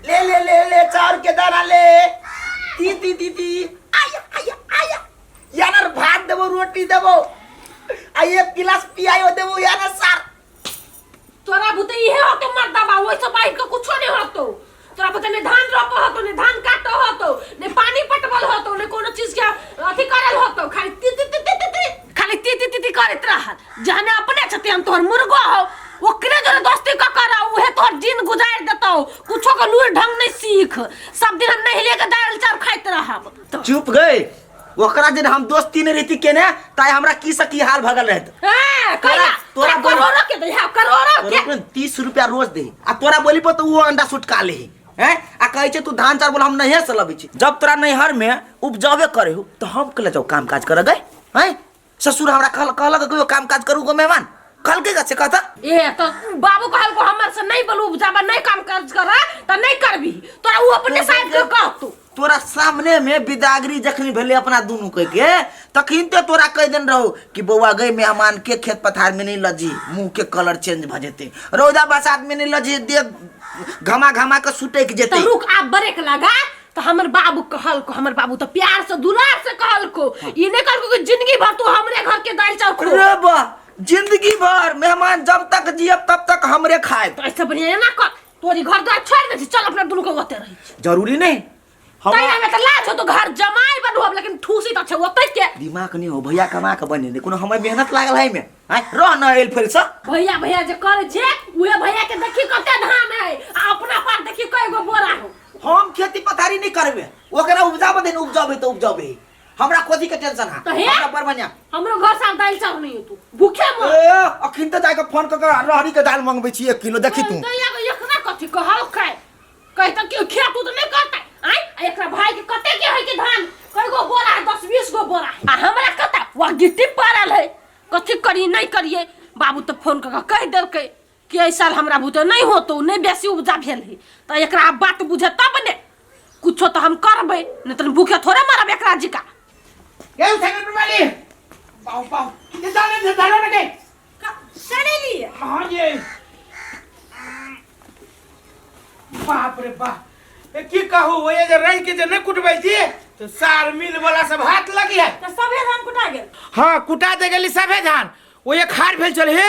ले ले ले ले चार के दाना ले ती आया आया आया यार भात देबो रोटी देबो आ एक गिलास पियायो देबो यार सर तोरा बुते इहे होतो मर्दा बा ओइसे बाहर के कुछो नहीं होतो तोरा बुते ने धान रोपो होतो ने धान काटो होतो ने पानी पटवल होतो ने कोनो चीज के अथि करल होतो खाली ती करत रहल जाने अपने छते हम तोहर मुर्गो हो ओकरे जरे दोस्ती का करा उहे तोहर दिन गुजार देतो कुछो के लूर ढंग नहीं सीख सब दिन हम नहीं लेके दाल चार खाइत रहब चुप गए ओकरा दिन हम दोस्ती नहीं रहती केने ताई हमरा की सकी हाल भगल रहत हां तोरा करोड़ो के दे करोड़ो के 30 रुपया रोज दे आ तोरा बोली पर तो वो अंडा सुटका ले हैं आ कहै छै तू धान चार बोल हम नहीं से लबी छी जब तोरा नैहर में उपजावे करे हो तो हम कले जाओ काम काज कर गए हैं ससुर हमरा कहलक कि काम काज करू गो मेहमान कल के गसे कहता ए तो बाबू कहल को हमर से नहीं बोलू उपजाबा नहीं काम काज करा त नहीं करबी तोरा वो अपने साइड के कह तू तोरा सामने में विदागरी जखनी भेले अपना दोनों कह के तखिन ते तोरा कह देन रहो कि बौआ गई मेहमान के खेत पथार में नहीं लजी मुंह के कलर चेंज भ जेते रौदा बरसात में नहीं लजी देख घमा के सुटेक जेते तो रुक आप ब्रेक लगा तो हमर बाबू कहल को हमर बाबू तो प्यार से दुलार से कहल को ई नहीं कहल को कि जिंदगी भर तू हमरे घर के दाल चावल खो रे बा जिंदगी भर मेहमान जब तक जियब तब तक हमरे खाए तो ऐसे बढ़िया ना कर तोरी घर द्वार छोड़ दे चल अपना दोनों को ओते रही जरूरी नहीं ताई हमें तो लाज हो तो घर जमाई बनू हम लेकिन ठूसी त छ ओते के दिमाग नहीं हो भैया कमा के बने ने कोनो हमर मेहनत लागल है में हैं रह न एल फिर से भैया जे करे जे उहे भैया के देखी कते धान है आ अपना पर देखी कई गो बोरा हो हम खेती पथारी नहीं करबे ओकरा उपजाबे दिन उपजाबे तो उपजाबे हमरा कोथी के टेंशन है हमरा पर बनिया हमरो घर साल दाल चावल नहीं हो तू भूखे मर ए अखिन त जाके फोन क रहरी के दाल मंगबै छी 1 किलो देखी तू तो एकरा कथी कहल खाए कहि त कि खे तू त नहीं करता आई एकरा भाई के कते के है कि धान कई गो बोरा 10-20 गो बोरा आ हमरा कता वा गिट्टी पड़ल है कथी करी नहीं करिए बाबू तो फोन क कह देलकै कि ऐ साल हमरा बुते नहीं होतो नहीं बेसी उपजा भेल है त एकरा बात बुझे तब ने कुछो तो हम करबे नहीं त भूखे थोड़े मरब एकरा जिका ये उठा वाली पाओ ये दाना लगे सड़े लिए हां ये बाप रे बाप ए की कहू ओए जे रह के जे न कुटबै छी तो सार मिल वाला सब हाथ लगी है तो सबे धान कुटा गेल हां कुटा दे गेली सबे धान ओए खार भेल चल हे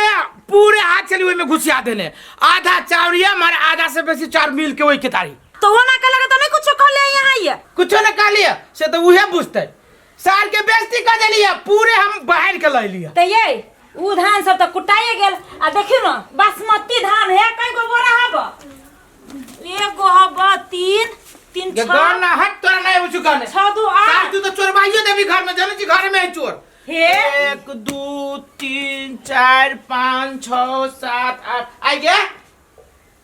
पूरे हाथ चली ओए में घुसिया देने आधा चावरिया मार आधा से बेसी चार मिल के ओए के तारी तो ओना के लगे तो नहीं कुछो कह ले यहां ये कुछो न कह लिया से तो उहे बुझतै सार के बेइज्जती कर देलिए पूरे हम बाहर के ले लिया तो ये उ धान सब तो कुटाए गेल आ देखियो ना बासमती धान है कई गो बोरा हब एगो हब 3 ये गाना हट तोरा नहीं हो चुका ने 6 2 8 तू तो चोरबाइयो देवी घर में जाने छी घर में है चोर हे 1 2 3 4 5 6 7 8 आई गे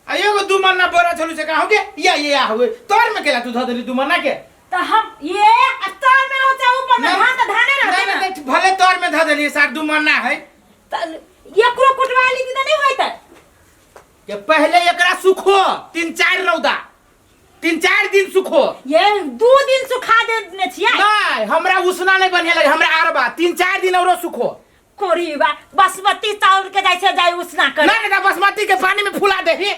आयो को दू मन्ना बोरा चलू से कहो के ये हुए तोर में केला तू ध देली दू मन्ना के तो हम ये अस्तार में होता ऊपर में धान तो धाने रहते ना नहीं भले तोर में ध देली सार दू मन्ना है ये कुरो कुटवाली की तो नहीं होता ये पहले एकरा सुखो 3-4 रौदा 3-4 दिन सुखो ये 2 दिन सुखा देने छियै नहीं हमरा उसना नहीं बनिया लगे हमरा आरबा 3-4 दिन औरो सुखो कोरीबा बासमती चावल के जाय उसना कर नहीं बासमती के पानी में फुला देही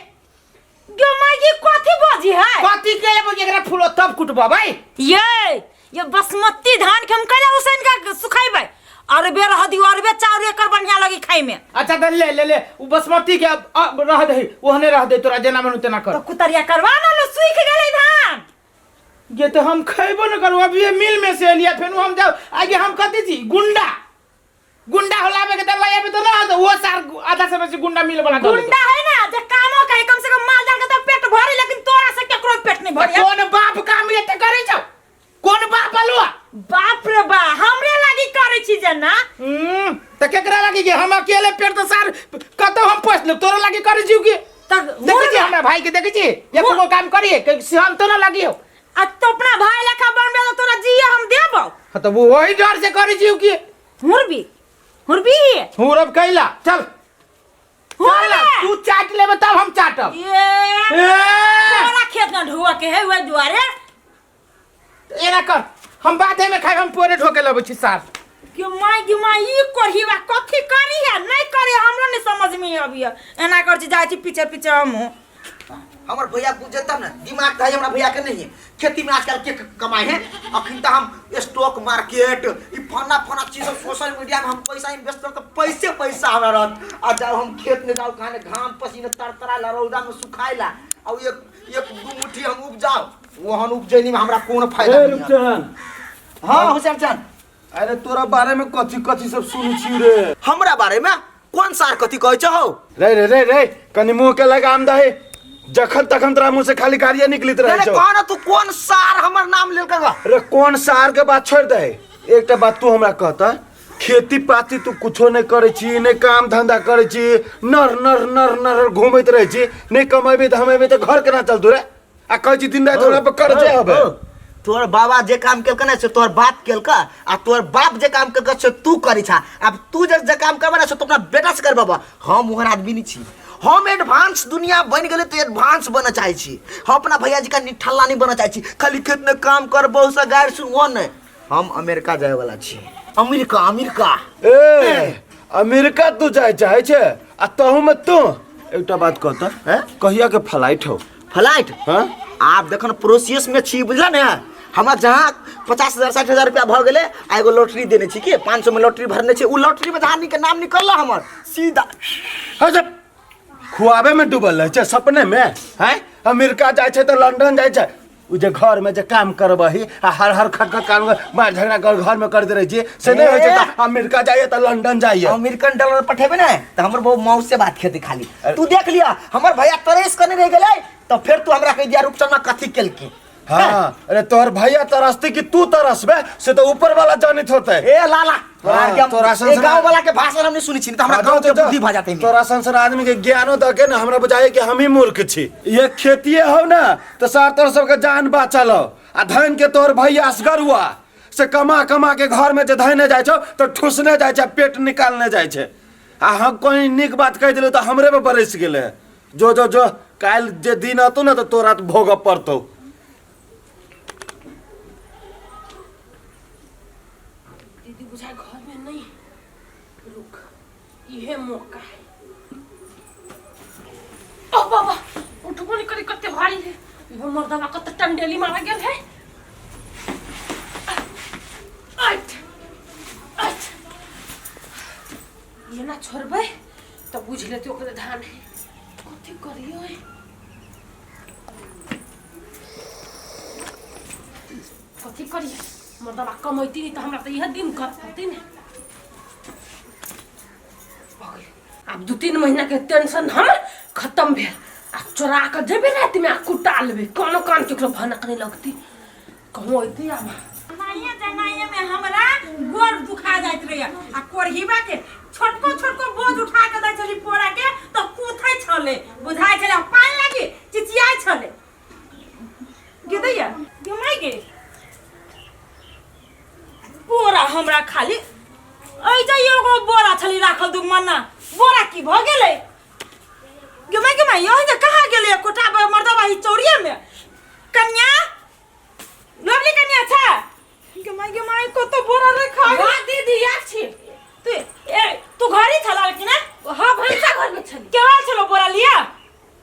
गे माई कथि बजी है कथि के लेबो एकरा फुलो तब कुटबा भाई ये बासमती धान के हम कला हुसैन का सुखाइबे और बेर हदी और बे चाउर एकर बढ़िया लगी खाई में अच्छा तो ले उ बासमती के रह दे ओहने रह दे तोरा जना मन तना कर तो कुतरिया करवा ना लो सूख गेलै धान ये तो हम खइबो न करू अभी मिल में से लिया फिर हम जाओ आगे हम कथि छी गुंडा होलाबे के दवाई पे तो ना तो वो सार आधा से बेसी गुंडा मिल वाला गुंडा है ना जे कामो कहे कम से कम माल जाल के तो पेट भरे लेकिन तोरा से केकरो पेट नहीं भरे कौन बाप काम ये ते करे छौ कौन बाप अलुआ बाप रे बा हमरे लागी करे छी जना त केकरा लागी के हम अकेले पेट तो सार कतो हम पोस ले तोरा लागी करे छी के देखै छी हमरा भाई के देखै छी एको काम करिए कि हम तो ना लागी हो आ तो अपना भाई लेखा बनबे तो तोरा जिया हम देबो त वो वही डर से करे छी के हुरबी हुरब कैला चल चल तू चाट लेबे तब हम चाटब ये तोरा खेत ना ढुआ के है वे दुआरे एना कर हम बाते में खाइ हम पूरे ठोके लेबे छी सार कि माई ई करहीवा कथी करी है नहीं करे हमरा नहीं समझ में अबिया एना कर छी जाय छी पीछे पीछे हम हमार भैया बुझे तब ना दिमाग है हमरा भैया के नहीं है खेती में आजकल के कमाए हैं अखन तो हम स्टॉक मार्केट ई फना फना चीज सब सोशल मीडिया में हम पैसा इन्वेस्ट कर तो पैसा हमरा रहत आ जब हम खेत में जाओ खाने घाम पसीने तरतरा रौदा में सुखाइला और एक दू मुट्ठी हम उपजाओ वहन उपजैनी में हमरा कोन फायदा नहीं। हां हुसैन चांद अरे तोरा बारे में कथी सब सुनी छी रे हमरा बारे में कौन सार कथी कहै छ हो रे कनी मुंह के लगाम दहे जखन तखन तोरा मुंह से खाली गालियां निकलित रहे छ कौन तू कौन सार हमर नाम लेल कर रे कौन सार के बात छोड़ दे एकटा बात तू हमरा कहता खेती पाती तू कुछो नहीं करे छी नहीं काम धंधा करे छी नर घूमैत रहे छी नहीं कमेबे त हमेबे त घर केना चलतू रे आ कहै छी दिन रात हमरा पे कर्जे हबे तोर बाबा जे काम केलक ना से तोर बाप केलक आ तोर बाप जे काम केलक से तू करी छा अब तू जे काम करबा ना से तो अपना बेटा से कर बाबा हम ओहन आदमी नहीं छी हम एडवांस दुनिया बन गेले तो एडवांस बनना चाहे छी हम अपना भैया जी का निठल्ला नहीं बनना चाहे छी खाली खेत में काम कर बहुत सा गायर सुन वो नहीं हम अमेरिका जाए वाला छी अमेरिका ए अमेरिका तू जाए चाहे छे आ तहु में तू एकटा बात कहता हैं कहिया के फ्लाइट हो फ्लाइट हां आप देखन प्रोसेस में छी बुझला ना हमरा जहाँ 50,000 60,000 रुपया भ गेले आ एगो लॉटरी देने छी के 500 में लॉटरी भरने छी उ लॉटरी में जहाँ के नाम निकलला हमर सीधा जब खुआबे में डूबल रहे सपने में हैं अमेरिका जाए छे तो लंदन जाए छे उ जे घर में जे काम करबही आ हर खट काम मार झगड़ा कर घर में कर दे रही से नहीं होय छे त अमेरिका जाइए त लंदन जाइए अमेरिकन डॉलर पठेबे ना त हमर बहु माउस से बात खेती खाली तू देख लिया हमर भैया तरेस करने रह गेले तो फिर तू हमरा कह दिया रूपचंद कथी केलके हाँ अरे तोहर भैया तरसते कि तू तरसबे से तो ऊपर वाला जानित होता है ए लाला तोरा संसार गांव वाला के भाषण हम नहीं सुनी छी त हमरा गांव के बुद्धि भ जाते तोरा संसार आदमी के ज्ञानो द के ना हमरा बुझाए कि हम ही मूर्ख छी ये खेतीये हो ना तो सार तोर सब के जान बाचल आ धन के तोर भैया असगर हुआ से कमा के घर में जे धने जाय छो तो ठुसने जाय छे पेट निकालने जाय छे आ हम कोई निक बात कह दिलो तो हमरे पे बरस गेले जो काल जे दिन आतो ना तो तोरा भोग पड़तो बुझा घर में नहीं रुक ये मौका है ओ बाबा उठबो नहीं करी कते भारी है वो मर्दवा कते टंडेली मारा गेल है अट ये ना छोड़बे तो बुझ लेते ओकरे धान है कथी करियो है कथी करिए मर्दवा कमैती नहीं तो हमरा तो यह दिन कर पड़ती ने अब 2-3 महीना के टेंशन हम खत्म भेल आ चोरा के जेबे रात में कुटा लेबे कोनो कान केकरो भनक नहीं लगती कहूं होती आ जनाइए में हमरा गोर दुखा जाइत रहे आ कोरहीबा के छोटको बोझ उठा के दै छली पोरा के तो कूथै छले बुझाय छले पानी लागी चिचियाय छले गिदैया केमाय गे बोरा हमरा खाली ऐ जाइए एगो बोरा छली राखल दु मन्ना बोरा की भ गेलै गेमै यही त कहाँ गेलै कोठा पर मर्दवा ही चौरिया में कन्या लवली कन्या छा गेमै को तो बोरा रे खा हां दीदी यार छी तू घरी छला कि ना हां भैंसा घर में छली के वाल छलो बोरा लिया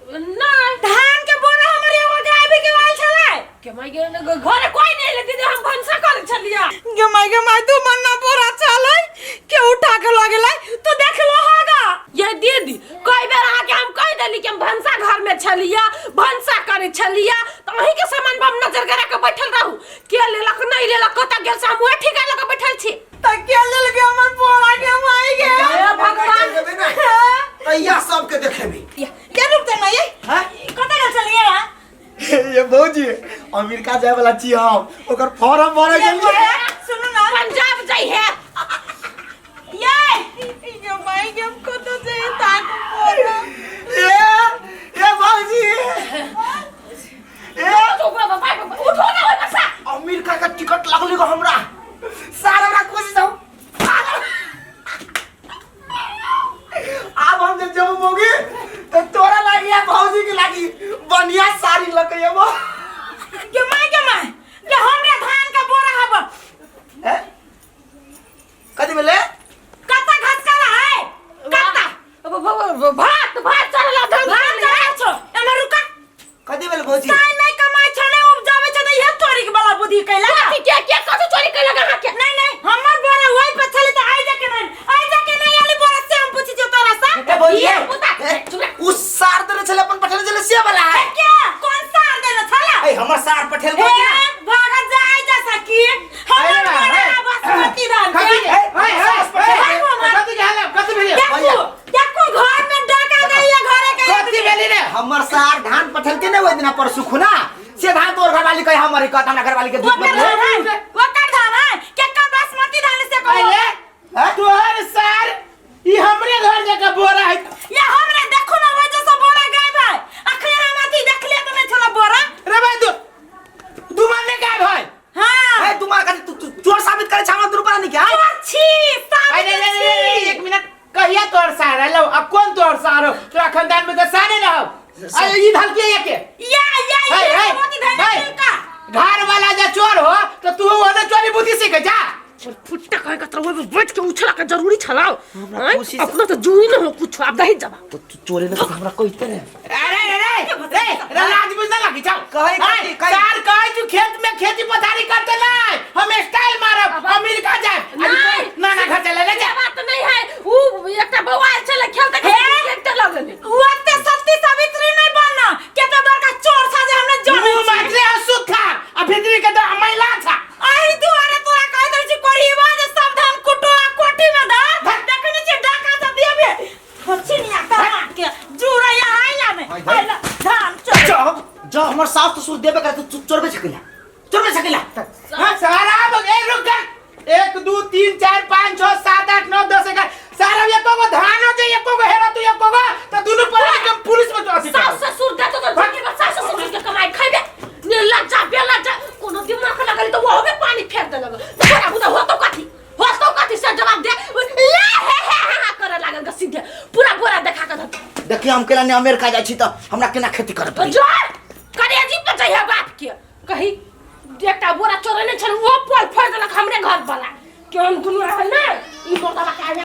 नहीं धान के बोरा हमर एगो गाय के वाल छला केमै गेल घर कोई नहीं ले दीदी हम भैंसा कर छलिया गेमै तू मन्ना बोरा चलै के उठा के लगेलै तू देख लो होगा ये दीदी कई बेर आके हम कह देली कि हम भैंसा घर में छलिया भैंसा करे छलिया तो वही के सामान पर नजर करा के बैठल रहू के लेलक नहीं लेलक कता गेल से हम ओए ठिका लगा बैठल छी त के लेल के हमर बोरा के माई गे हे भगवान तैया सबके देखेबी के रुक त नहीं हां कता गेल छलिए ये भौजी अमेरिका जाए वाला छी हम ओकर फॉर्म भरे गेल सुनो ना पंजाब जाई है ये भाई के हमको तो से ताक बोरा ये भौजी तो बाबा उठो ना ओए बसा अमेरिका का टिकट लगली गो हमरा सारा ना कोशिश हो अब हम जब मोगी तो तोरा लागी है भौजी की लागी बढ़िया साड़ी लगे वो के माय के हमरे धान का बोरा हब हैं कदी उस सार देले छले अपन पठेल जले से वाला है क्या कौन सार देले छला ए हमर सार पठेल ए भागा जाए जैसा कि हमर बासमती धान देखो घर में डाका गई है घरे के कथी भेली रे हमर सार धान पठेल के ने ओइ दिना पर सुखुना से धान तोर घरवाली कहे हमर कत हमरा घरवाली के दूध वो कर धान है के का बासमती धान से को अरे तोहर सार ई हमरे घर जका बोरा है या हमरे देखो ना वजह से बोरा गए भाई अखरे हमती देख ले तो नहीं छोला बोरा रे भाई तू मानने का भाई हां ए तुम्हारा का तू चोर साबित करे छामा दूर पर नहीं क्या अच्छी अरे एक मिनट कहिया तोर सार है लो अब कौन तोर सार हो तोरा खानदान में तो सारे ना हो अरे ई धल के के या मोती धान का घर वाला जा चोर हो तो तू ओने चोरी बुद्धि सीख जा फुट्टा कहे का तरह में बैठ के उछला का जरूरी छलाओ कोशिश अपना तो जुई न हो कुछ आप दही जमा तो चोरे ने हमरा कहते रे अरे लाज बुझ ना लगी जाओ कहे सार कहे तू खेत में खेती पथारी करते ना हम स्टाइल मारब अमेरिका जाए नाना घर चले ले जा बात नहीं है वो एकटा बवाल चले खेलते खेलते लगने वते सत्ती सावित्री नहीं बनना के तो बड़का चोर था जे हमने जाने मुंह मारले असुख था अब भीतरी के तो महिला था आई दुआरे तोरा कह दे छी करीबा जे सब धान कुटवा कोठी में धान देखने छी डाका से देबे फछिनिया कमा के जुरा यहाँ आइला में आइला धान चोर जो हमर सास ससुर देबे करे तू चोरबे छकिला हां सारा ए रुक जा 1 2 3 4 5 6 7 8 9 10 11 सारा ये को धान दे ये को हेरा तू ये को तो दोनों पर एकदम पुलिस में तो सास ससुर दे तो जाके बस सास ससुर के कमाई खाइबे ने लज्जा बेलज्जा कोनो दिमाग लगल तो वो भी पानी फेंक दे लग तोरा बुदा हो तो काठी से जवाब दे ला हे करे लागल सीधे पूरा बोरा देखा के देखिए हम केला ने अमेरिका जाई छी त हमरा केना खेती करे पड़ी जो करे अजीब तो चाहिए बात के कही एकटा बोरा चोरने छल वो पोल फोड़ देलक हमरे घर वाला के हम दुनिया है ना ई मोटा का